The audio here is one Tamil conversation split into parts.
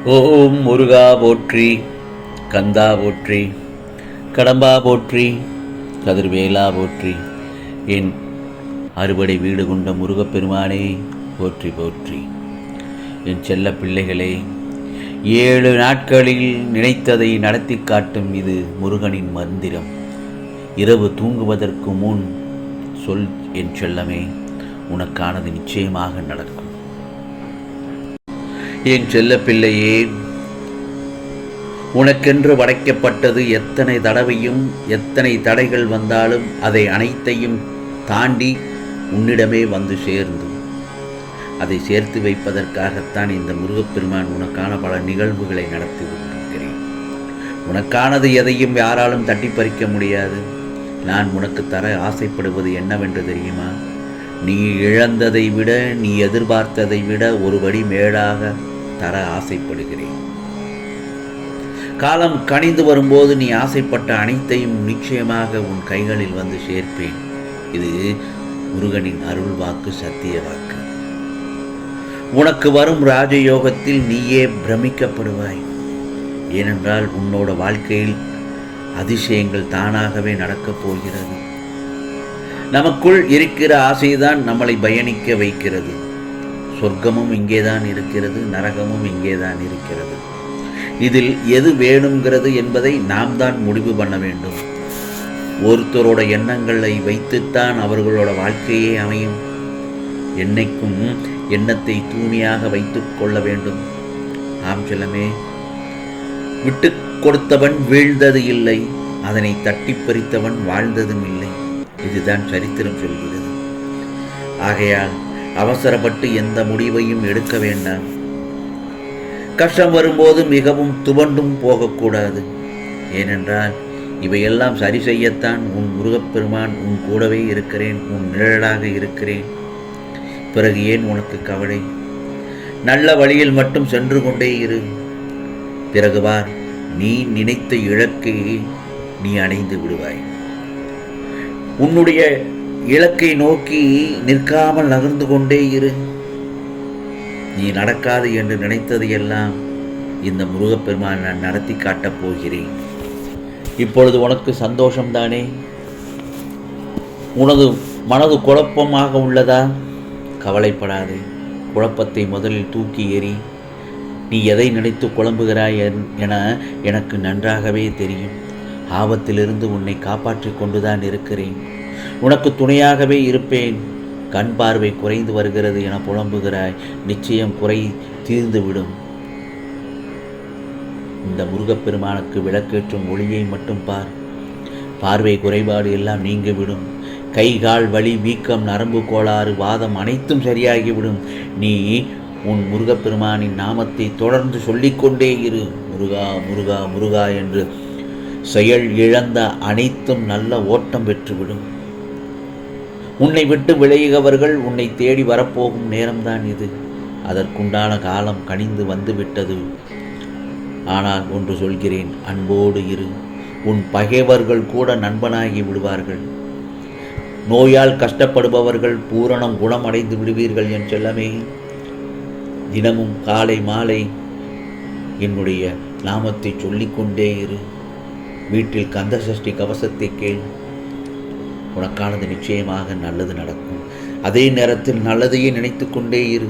ஓம் முருகா போற்றி, கந்தா போற்றி, கடம்பா போற்றி, கதிர்வேலா போற்றி. என் அறுபடை வீடு கொண்ட முருகப்பெருமானே போற்றி போற்றி. என் செல்ல பிள்ளைகளே, 7 நாட்களில் நினைத்ததை நடத்தி காட்டும் இது முருகனின் மந்திரம். இரவு தூங்குவதற்கு முன் சொல் என் செல்லமே, உனக்கானது நிச்சயமாக நடக்கும். என் செல்ல பிள்ளையே, உனக்கென்று படைக்கப்பட்டது எத்தனை தடவையும் எத்தனை தடைகள் வந்தாலும் அதை அனைத்தையும் தாண்டி உன்னிடமே வந்து சேர்ந்து அதை சேர்த்து வைப்பதற்காகத்தான் இந்த முருகப்பெருமான் உனக்கான பல நிகழ்வுகளை நடத்தி கொண்டிருக்கிறேன். உனக்கானது எதையும் யாராலும் தட்டி பறிக்க முடியாது. நான் உனக்கு தர ஆசைப்படுவது என்னவென்று தெரியுமா? நீ இழந்ததை விட, நீ எதிர்பார்த்ததை விட ஒருபடி மேலாக தர ஆசைப்படுகிறேன். காலம் கனிந்து வரும்போது நீ ஆசைப்பட்ட அனைத்தையும் நிச்சயமாக உன் கைகளில் வந்து சேர்ப்பேன். இது முருகனின் அருள் வாக்கு, சத்திய வாக்கு. உனக்கு வரும் ராஜயோகத்தில் நீயே பிரமிக்கப்படுவாய். ஏனென்றால் உன்னோட வாழ்க்கையில் அதிசயங்கள் தானாகவே நடக்கப் போகிறது. நமக்குள் இருக்கிற ஆசைதான் நம்மளை பயணிக்க வைக்கிறது. சொர்க்கமும் இங்கேதான் இருக்கிறது, நரகமும் இங்கேதான் இருக்கிறது. இதில் எது வேணுங்கிறது என்பதை நாம் தான் முடிவு பண்ண வேண்டும். ஒருத்தரோட எண்ணங்களை வைத்துத்தான் அவர்களோட வாழ்க்கையே அமையும். என்னைக்கும் எண்ணத்தை தூய்மையாக வைத்துக் கொள்ள வேண்டும். ஆம் செல்லமே, விட்டு கொடுத்தவன் வீழ்ந்தது இல்லை, அதனை தட்டி பறித்தவன் வாழ்ந்ததும் இல்லை. இதுதான் சரித்திரம் சொல்கிறது. ஆகையால் அவசரப்பட்டு எந்த முடிவையும் எடுக்க வேண்டாம். கஷ்டம் வரும்போது மிகவும் துவண்டும் போகக்கூடாது. ஏனென்றால் இவையெல்லாம் சரி செய்யத்தான் உன் முருகப்பெருமான் உன் கூடவே இருக்கிறேன், உன் நிழலாக இருக்கிறேன். பிறகு ஏன் உனக்கு கவலை? நல்ல வழியில் மட்டும் சென்று கொண்டே இரு. பிறகு வார், நீ நினைத்த இலக்கை நீ அடைந்து விடுவாய். உன்னுடைய இலக்கை நோக்கி நிற்காமல் நகர்ந்து கொண்டே இரு. நீ நடக்காது என்று நினைத்ததையெல்லாம் இந்த முருகப்பெருமான் நான் நடத்தி காட்டப் போகிறேன். இப்பொழுது உனக்கு சந்தோஷம்தானே? உனது மனது குழப்பமாக உள்ளதா? கவலைப்படாதே. குழப்பத்தை முதலில் தூக்கி எறி. நீ எதை நினைத்து குழம்புகிறாய் என எனக்கு நன்றாகவே தெரியும். ஆபத்திலிருந்து உன்னை காப்பாற்றி கொண்டுதான் இருக்கிறேன். உனக்கு துணையாகவே இருப்பேன். கண் பார்வை குறைந்து வருகிறது என புலம்புகிறாய். நிச்சயம் குறை தீர்ந்துவிடும். இந்த முருகப்பெருமானுக்கு விளக்கேற்றும் ஒளியை மட்டும் பார். பார்வை குறைபாடு எல்லாம் நீங்கிவிடும். கை கால் வலி, வீக்கம், நரம்பு கோளாறு, வாதம் அனைத்தும் சரியாகிவிடும். நீ உன் முருகப்பெருமானின் நாமத்தை தொடர்ந்து சொல்லிக்கொண்டே இரு. முருகா முருகா முருகா என்று செயல் இழந்த அனைத்தும் நல்ல ஓட்டம் பெற்றுவிடும். உன்னை விட்டு விலகியவர்கள் உன்னை தேடி வரப்போகும் நேரம்தான் இது. அதற்குண்டான காலம் கனிந்து வந்துவிட்டது. ஆனால் ஒன்று சொல்கிறேன், அன்போடு இரு. உன் பகைவர்கள் கூட நண்பனாகி விடுவார்கள். நோயால் கஷ்டப்படுபவர்கள் பூரணம் குணமடைந்து விடுவீர்கள் என் செல்லமே. தினமும் காலை மாலை என்னுடைய நாமத்தை சொல்லிக்கொண்டே இரு. வீட்டில் கந்த சஷ்டி கவசத்தை கேள். உனக்கானது நிச்சயமாக நல்லது நடக்கும். அதே நேரத்தில் நல்லதையே நினைத்து கொண்டே இரு.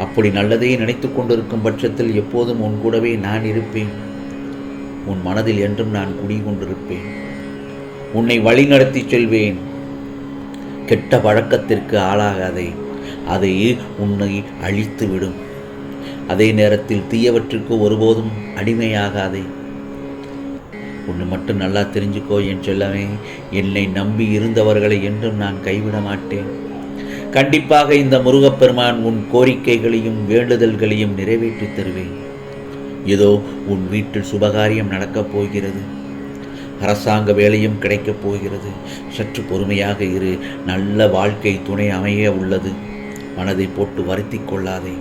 அப்படி நல்லதையே நினைத்து கொண்டிருக்கும் பட்சத்தில் எப்போதும் உன் கூடவே நான் இருப்பேன். உன் மனதில் என்றும் நான் குடிகொண்டிருப்பேன். உன்னை வழி நடத்தி செல்வேன். கெட்ட பழக்கத்திற்கு ஆளாகாதே. அதை உன்னை அழித்துவிடும். அதே நேரத்தில் தீயவற்றுக்கு ஒருபோதும் அடிமையாகாதே. ஒன்று மட்டும் நல்லா தெரிஞ்சுக்கோ என் செல்லமே, என்னை நம்பி இருந்தவர்களை என்றும் நான் கைவிட மாட்டேன். கண்டிப்பாக இந்த முருகப்பெருமான் உன் கோரிக்கைகளையும் வேண்டுதல்களையும் நிறைவேற்றி தருவேன். ஏதோ உன் வீட்டில் சுபகாரியம் நடக்கப் போகிறது. அரசாங்க வேலையும் கிடைக்கப் போகிறது. சற்று பொறுமையாக இரு. நல்ல வாழ்க்கை துணை அமைய உள்ளது. மனதை போட்டு வருத்தி கொள்ளாதே.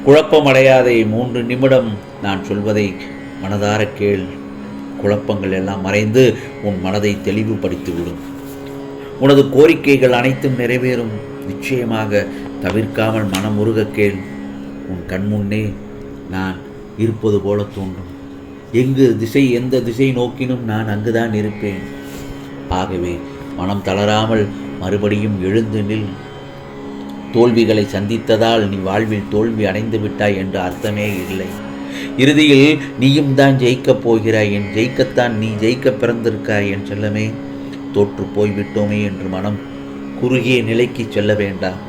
குழப்பமடையாதே. 3 நிமிடம் நான் சொல்வதை மனதார கேள். குழப்பங்கள் எல்லாம் மறைந்து உன் மனதை தெளிவுபடுத்திவிடும். உனது கோரிக்கைகள் அனைத்தும் நிறைவேறும். நிச்சயமாக தவிர்க்காமல் மனமுருக கேள். உன் கண்முன்னே நான் இருப்பது போல தோன்றும். எந்த திசை நோக்கினும் நான் அங்குதான் இருப்பேன். ஆகவே மனம் தளராமல் மறுபடியும் எழுந்து நில். தோல்விகளை சந்தித்ததால் நீ வாழ்வில் தோல்வி அடைந்து விட்டாய் என்று அர்த்தமே இல்லை. இறுதியில் நீயும் தான் ஜெயிக்கப் போகிறாய். என் ஜெயிக்கத்தான் நீ ஜெயிக்க பிறந்திருக்காய். என் செல்லமே, தோற்று போய்விட்டோமே என்று மனம் குறுகிய நிலைக்கு செல்ல வேண்டாம்.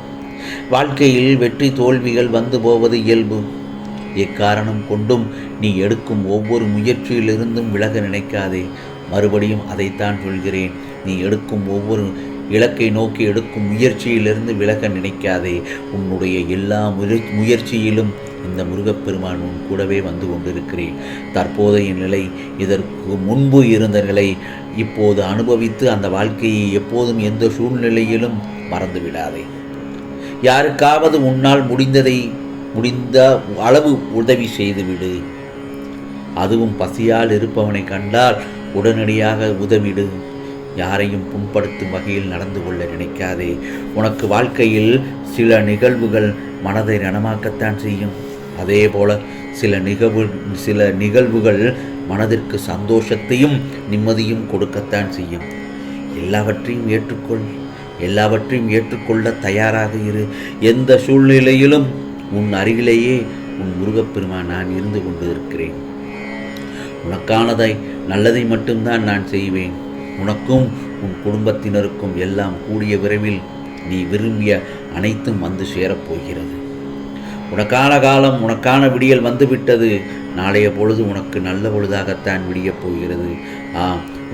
வாழ்க்கையில் வெற்றி தோல்விகள் வந்து போவது இயல்பு. எக்காரணம் கொண்டும் நீ எடுக்கும் ஒவ்வொரு முயற்சியிலிருந்தும் விலக நினைக்காதே. மறுபடியும் அதைத்தான் சொல்கிறேன். நீ எடுக்கும் ஒவ்வொரு இலக்கை நோக்கி எடுக்கும் முயற்சியிலிருந்து விலக நினைக்காதே. உன்னுடைய எல்லா முயற்சியிலும் இந்த முருகப்பெருமான் உன் கூடவே வந்து கொண்டிருக்கிறேன். தற்போதைய நிலை, இதற்கு முன்பு இருந்த நிலை, இப்போது அனுபவித்து அந்த வாழ்க்கையை எப்போதும் எந்த சூழ்நிலையிலும் மறந்து விடாதே. யாருக்காவது உன்னால் முடிந்த அளவு உதவி செய்துவிடு. அதுவும் பசியால் இருப்பவனை கண்டால் உடனடியாக உதவிடு. யாரையும் புண்படுத்தும் வகையில் நடந்து கொள்ள நினைக்காதே. உனக்கு வாழ்க்கையில் சில நிகழ்வுகள் மனதை ரணமாக்கத்தான் செய்யும். அதே போல சில நிகழ்வுகள் மனதிற்கு சந்தோஷத்தையும் நிம்மதியும் கொடுக்கத்தான் செய்யும். எல்லாவற்றையும் ஏற்றுக்கொள்ள தயாராக இரு. எந்த சூழ்நிலையிலும் உன் அருகிலேயே உன் முருகப்பெருமான் நான் இருந்து கொண்டு இருக்கிறேன். உனக்கானதை நல்லதை மட்டும்தான் நான் செய்வேன். உனக்கும் உன் குடும்பத்தினருக்கும் எல்லாம் கூடிய விரைவில் நீ விரும்பிய அனைத்தும் வந்து சேரப்போகிறது. உனக்கான காலம், உனக்கான விடியல் வந்துவிட்டது. நாளைய பொழுது உனக்கு நல்ல பொழுதாகத்தான் விடியப் போகிறது.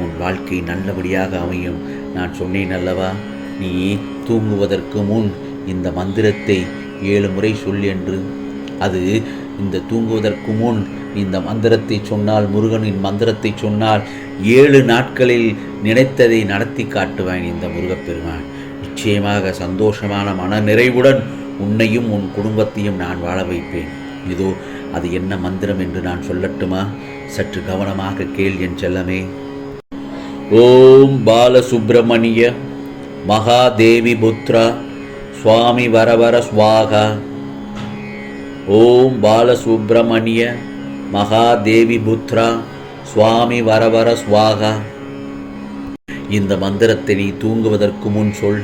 உன் வாழ்க்கை நல்லபடியாக அமையும். நான் சொன்னேன் அல்லவா, நீ தூங்குவதற்கு முன் இந்த மந்திரத்தை 7 முறை சொல் என்று. அது இந்த தூங்குவதற்கு முன் இந்த மந்திரத்தை சொன்னால், முருகனின் மந்திரத்தை சொன்னால் 7 நாட்களில் நினைத்ததை நடத்தி காட்டுவான் இந்த முருகப்பெருமான். நிச்சயமாக சந்தோஷமான மன நிறைவுடன் உன்னையும் உன் குடும்பத்தையும் நான் வாழ வைப்பேன். இதோ அது என்ன மந்திரம் என்று நான் சொல்லட்டுமா? சற்று கவனமாக கேள் என் செல்லமே. ஓம் பாலசுப்பிரமணிய மகாதேவி புத்ரா சுவாமி வரவர ஸ்வாகா. ஓம் பாலசுப்பிரமணிய மகாதேவி புத்ரா சுவாமி வரவர ஸ்வாகா. இந்த மந்திரத்தை நீ தூங்குவதற்கு முன் சொல்.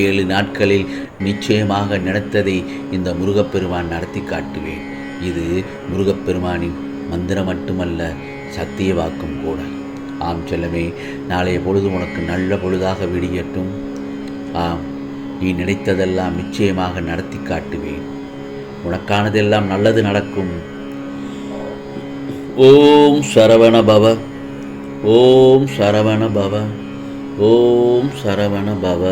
7 நாட்களில் நிச்சயமாக நினைத்ததை இந்த முருகப்பெருமான் நடத்தி காட்டுவேன். இது முருகப்பெருமானின் மந்திரம் மட்டுமல்ல, சத்திய வாக்கும் கூட. ஆம் செல்லமே, நாளைய பொழுது உனக்கு நல்ல பொழுதாக விடியட்டும். நீ நினைத்ததெல்லாம் நிச்சயமாக நடத்தி காட்டுவேன். உனக்கானதெல்லாம் நல்லது நடக்கும். ஓம் சரவண பவ, ஓம் சரவண பவ, ஓம் சரவண பவ.